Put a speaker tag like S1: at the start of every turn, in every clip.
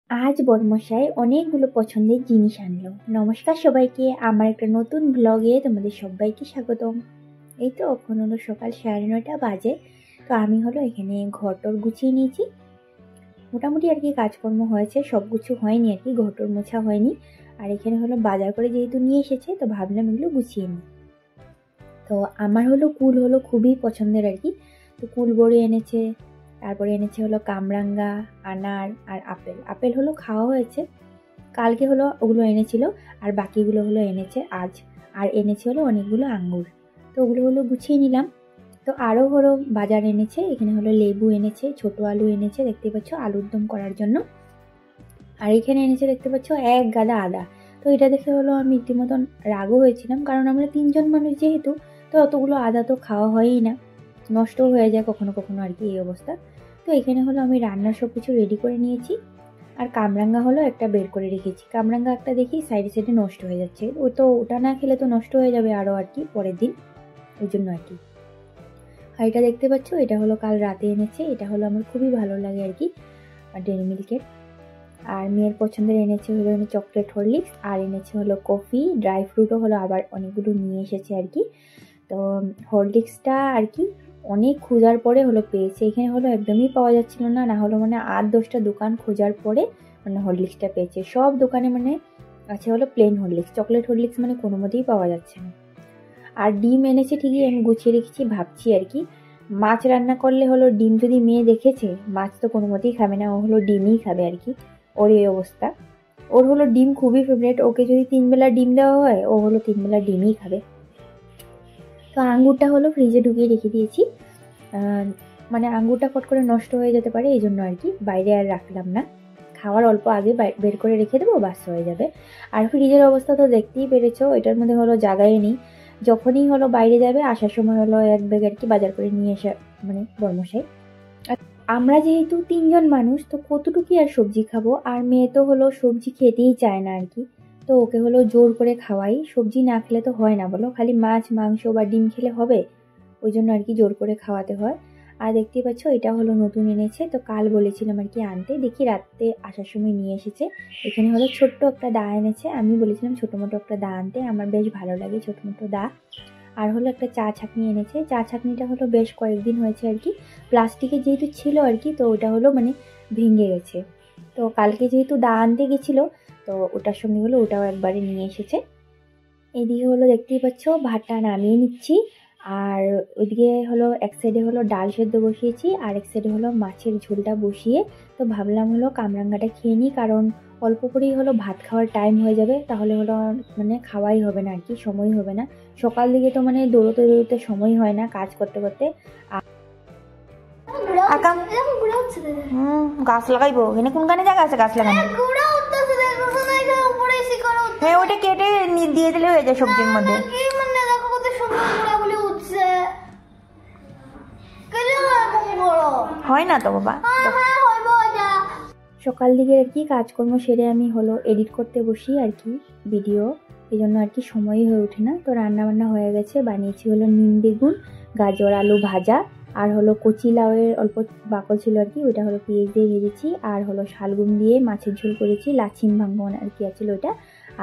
S1: আজ বড়মশাই অনেকগুলো পছন্দের জিনিস আনলো। নমস্কার সবাইকে, আমার একটা নতুন ব্লগে তোমাদের সবাইকে স্বাগতম। এই তো এখন হলো সকাল 9:30 বাজে। তো আমি হলো এখানে ঘরটর গুছিয়ে নিয়েছি। মোটামুটি আর কি কাজকর্ম হয়েছে, সব কিছু হয়নি আর কি, ঘরটর মোছা হয়নি। আর এখানে হলো বাজার করে যেহেতু নিয়ে এসেছে, তো ভাবলাম এগুলো গুছিয়ে নিই। তো আমার হলো কুল হলো খুবই পছন্দের আর কি। তো কুল বড়ি এনেছে, তারপরে এনেছে হলো কামরাঙ্গা, আনার আর আপেল। আপেল হলো খাওয়া হয়েছে, কালকে হলো ওগুলো এনেছিল, আর বাকিগুলো হলো এনেছে আজ। আর এনেছে হলো অনেকগুলো আঙ্গুর। তো ওগুলো হলো গুছিয়ে নিলাম। তো আরও হলো বাজার এনেছে, এখানে হলো লেবু এনেছে, ছোট আলু এনেছে দেখতে পাচ্ছ আলুর দম করার জন্য। আর এখানে এনেছে দেখতে পাচ্ছ এক গাদা আদা। তো এটা দেখে হলো আমি রীতিমতন রাগও হয়েছিলাম, কারণ আমরা 3জন মানুষ যেহেতু, তো অতগুলো আদা তো খাওয়া হয়ই না, নষ্টও হয়ে যায় কখনো কখনো আর কি, এই অবস্থা। তো এখানে হলো আমি রান্নার সব কিছু রেডি করে নিয়েছি। আর কামরাঙ্গা হলো একটা বের করে রেখেছি। কামরাঙ্গা একটা দেখি সাইডে সাইডে নষ্ট হয়ে যাচ্ছে, ওটা না খেলে তো নষ্ট হয়ে যাবে আরও আর কি পরের দিন, ওই জন্য আর কি। আর এটা দেখতে পাচ্ছ, এটা হলো কাল রাতে এনেছে, এটা হলো আমার খুবই ভালো লাগে আর কি, ডেয়ারি মিল্কের। আর মেয়ের পছন্দের এনেছে হলো চকলেট হরলিক্স, আর এনেছে হলো কফি, ড্রাই ফ্রুটও হলো আবার অনেকগুলো নিয়ে এসেছে আর কি। তো হরলিক্সটা আর কি অনেক খোঁজার পরে হলো পেয়েছে, এখানে হলো একদমই পাওয়া যাচ্ছিল না, না হলো মানে 8-10টা দোকান খোঁজার পরে মানে হরলিক্সটা পেয়েছে। সব দোকানে মানে আছে হলো প্লেন হরলিক্স, চকলেট হরলিক্স মানে কোনো মতেই পাওয়া যাচ্ছে না। আর ডিম এনেছে ঠিকই, আমি গুছিয়ে রেখেছি, ভাবছি আর কি মাছ রান্না করলে হলো ডিম যদি মেয়ে দেখেছে, মাছ তো কোনো মতেই খাবে না, ও হলো ডিমই খাবে আর কি, ওর এই অবস্থা। ওর হলো ডিম খুবই ফেভারিট, ওকে যদি 3 বেলা ডিম দেওয়া হয় ও হলো 3 বেলা ডিমই খাবে। তো আঙ্গুরটা হলো ফ্রিজে ঢুকিয়ে রেখে দিয়েছি, মানে আঙ্গুরটা ফট করে নষ্ট হয়ে যেতে পারে এই জন্য আর কি, বাইরে আর রাখলাম না, খাওয়ার অল্প আগে বের করে রেখে দেবো, বাস হয়ে যাবে। আর ফ্রিজের অবস্থা তো দেখতেই পেরেছো, এটার মধ্যে হলো জায়গাই নেই। যখনই হলো বাইরে যাবে আসার সময় হলো এক ব্যাগ আর কি বাজার করে নিয়ে এসে মানে বর্মশাই। আমরা যেহেতু 3জন মানুষ, তো কতটুকু আর সবজি খাবো, আর মেয়ে তো হলো সবজি খেতেই চায় না আর কি। তো ওকে হলো জোর করে খাওয়াই, সবজি না খেলে তো হয় না বলো, খালি মাছ মাংস বা ডিম খেলে হবে, ওই জন্য আর কি জোর করে খাওয়াতে হয়। আর দেখতেই পাচ্ছ এটা হলো নতুন এনেছে, তো কাল বলেছিলাম আর কি আনতে, দেখি রাতে আসার সময় নিয়ে এসেছে। এখানে হলো ছোট্ট একটা দা এনেছে, আমি বলেছিলাম ছোটো মোটো একটা দা আনতে, আমার বেশ ভালো লাগে ছোটো মোটো দা। আর হলো একটা চা ছাঁকনি এনেছে, চা ছাঁকনিটা হলো বেশ কয়েকদিন হয়েছে আর কি, প্লাস্টিকের যেহেতু ছিল আর কি, তো ওটা হলো মানে ভেঙে গেছে। তো কালকে যেহেতু দা আনতে গেছিলো, তো ওটার সঙ্গে হলো ওটাও একবারে নিয়ে এসেছে। এদিকে হলো দেখতেই পাচ্ছ ভাতটা নামিয়ে নিচ্ছি, আর ওইদিকে হলো এক সাইডে হলো ডাল সেদ্ধ বসিয়েছি, আর এক সাইডে হলো মাছের ঝোলটা বসিয়ে, তো ভাবলাম হলো কামরাঙ্গাটা খেয়ে নিই, কারণ অল্প করেই হলো ভাত খাওয়ার টাইম হয়ে যাবে, তাহলে হলো মানে খাওয়াই হবে না আর কি, সময় হবে না। সকাল দিকে তো মানে দৌড়তে দৌড়তে সময় হয় না কাজ করতে করতে। গাছ লাগাইবো এখানে, কোনখানে জায়গা আছে গাছ লাগানো? হ্যাঁ ওটা কেটে দিয়ে দিলে হয়ে যায় সবজির মধ্যে। হয় না তো বাবা। সকাল দিকে আর কি কাজকর্ম সেরে আমি হলো এডিট করতে বসি আর কি ভিডিও, এই জন্য আর কি সময়ই হয়ে ওঠে না। তো রান্না বান্না হয়ে গেছে, বানিয়েছি হলো নিম বেগুন, গাজর আলু ভাজা, আর হলো কচি লাউয়ের অল্প বাকল ছিল আর কি, ওইটা হলো পেঁয়াজ দিয়ে ভেজেছি, আর হলো শালগুম দিয়ে মাছের ঝোল করেছি, লাচিম ভাঙ্গন আর কি আছে ওইটা,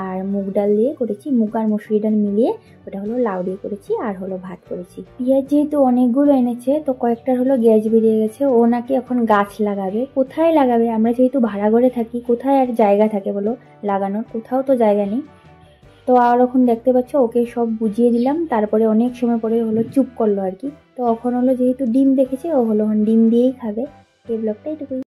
S1: আর মুগ ডাল দিয়ে করেছি, মুগ আর মসুরি ডাল মিলিয়ে ওটা হলো লাউ দিয়ে করেছি, আর হলো ভাত করেছি। পেঁয়াজ যেহেতু অনেকগুলো এনেছে, তো কয়েকটার হলো গ্যাস বেরিয়ে গেছে, ও নাকি এখন গাছ লাগাবে। কোথায় লাগাবে, আমরা যেহেতু ভাড়া ঘরে থাকি, কোথায় আর জায়গা থাকে বলো লাগানোর, কোথাও তো জায়গা নেই। তো আর এখন দেখতে পাচ্ছ ওকে সব বুঝিয়ে দিলাম, তারপরে অনেক সময় পরে হলো চুপ করলো আর কি। তো এখন হলো যেহেতু ডিম দেখেছে, ও হলো ডিম দিয়েই খাবে। এই ব্লগটা এটুকুই।